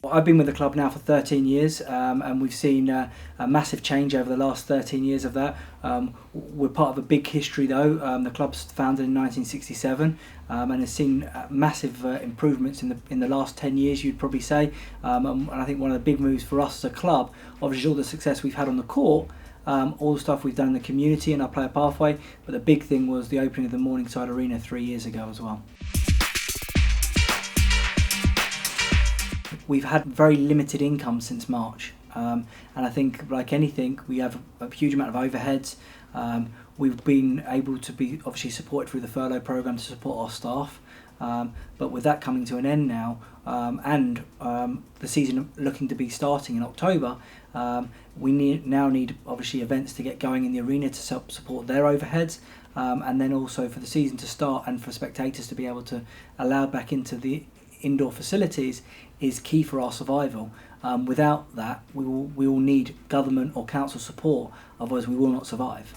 I've been with the club now for 13 years, and we've seen a massive change over the last 13 years of that. We're part of a big history though. The club's founded in 1967 and has seen massive improvements in the last 10 years, you'd probably say. And I think one of the big moves for us as a club, obviously all the success we've had on the court, all the stuff we've done in the community and our player pathway, but the big thing was the opening of the Morningside Arena 3 years ago as well. We've had very limited income since March, and I think, like anything, we have a huge amount of overheads. We've been able to be obviously supported through the furlough programme to support our staff, but with that coming to an end now, and the season looking to be starting in October, we now need obviously events to get going in the arena to support their overheads, and then also for the season to start and for spectators to be able to allow back into the indoor facilities is key for our survival. Without that, we will need government or council support, otherwise we will not survive.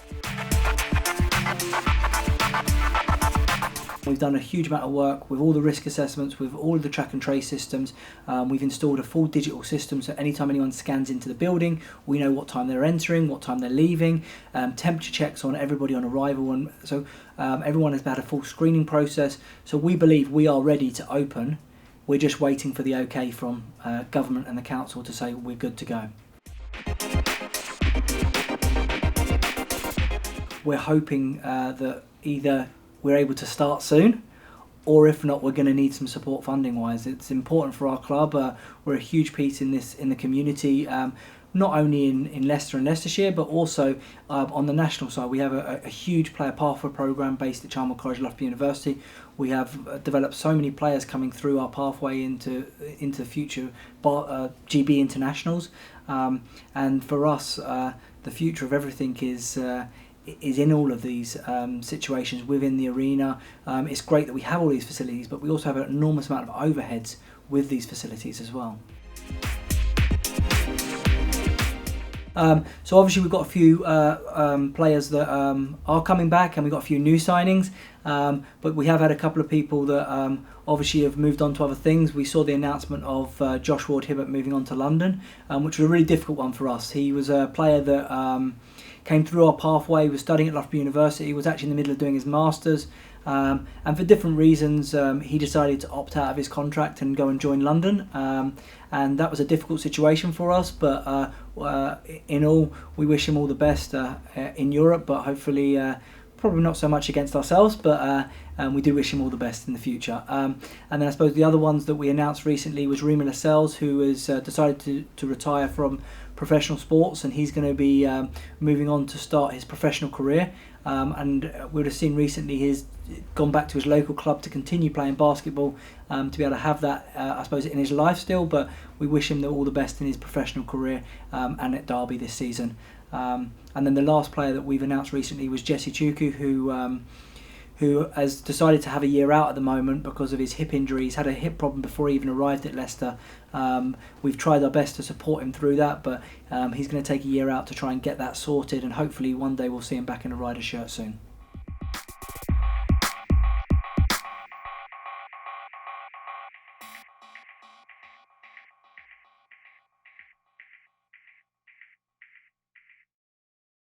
We've done a huge amount of work with all the risk assessments, with all of the track and trace systems. We've installed a full digital system, so anytime anyone scans into the building, we know what time they're entering, what time they're leaving, temperature checks on everybody on arrival, and so everyone has had a full screening process. So we believe we are ready to open. We're just waiting for the okay from government and the council to say we're good to go. We're hoping that either we're able to start soon, or if not, we're going to need some support funding wise. It's important for our club. We're a huge piece in the community, not only in Leicester and Leicestershire, but also on the national side. We have a huge player pathway programme based at Charnwood College, Loughborough University. We have developed so many players coming through our pathway into future GB internationals, and for us, the future of everything is in all of these situations within the arena. It's great that we have all these facilities, but we also have an enormous amount of overheads with these facilities as well. So obviously we've got a few players that are coming back, and we've got a few new signings, but we have had a couple of people that obviously have moved on to other things. We saw the announcement of Josh Ward-Hibbert moving on to London, which was a really difficult one for us. He was a player that came through our pathway, was studying at Loughborough University, was actually in the middle of doing his Masters, and for different reasons he decided to opt out of his contract and go and join London, and that was a difficult situation for us, but in all, we wish him all the best in Europe, but hopefully probably not so much against ourselves, but we do wish him all the best in the future. And then I suppose the other ones that we announced recently was Remy Lascelles, who has decided to retire from professional sports, and he's going to be moving on to start his professional career, and we would have seen recently he's gone back to his local club to continue playing basketball, to be able to have that I suppose in his life still, but we wish him all the best in his professional career and at Derby this season. And then the last player that we've announced recently was Jesse Chuku, who has decided to have a year out at the moment because of his hip injury. He's had a hip problem before he even arrived at Leicester. We've tried our best to support him through that, but he's going to take a year out to try and get that sorted, and hopefully one day we'll see him back in a Rider shirt soon.